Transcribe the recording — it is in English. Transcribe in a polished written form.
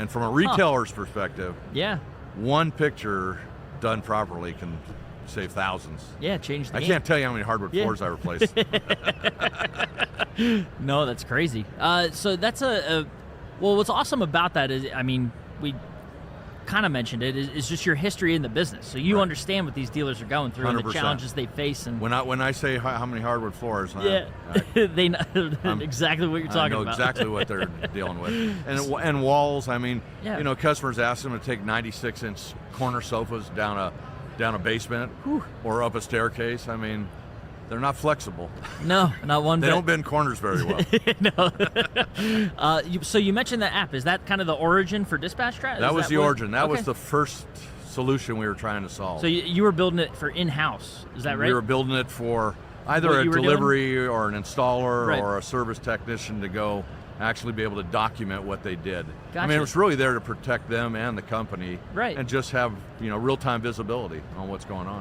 And from a retailer's perspective, Yeah. one picture done properly can save thousands. Yeah, change the I game. can't tell you how many hardwood floors I replaced. No, that's crazy. So that's well, what's awesome about that is, I mean, we kind of mentioned it, is just your history in the business. So you understand what these dealers are going through and the 100%. challenges they face. And When I say how many hardwood floors, they know exactly what you're talking I know about. exactly what they're dealing with. And walls, I mean, Yeah. you know, customers ask them to take 96-inch corner sofas down a basement or up a staircase. I mean, they're not flexible. No, not one They bit. don't bend corners very well. No. So you mentioned the app. Is that kind of the origin for Dispatch Track? That was the origin. That was okay. the first solution we were trying to solve. So you were building it for in-house. Is that right? We were building it for either What a you were delivery or an installer Right. or a service technician to go actually be able to document what they did. I Gotcha. mean, it was really there to protect them and the company, Right. and just have real-time visibility on what's going on.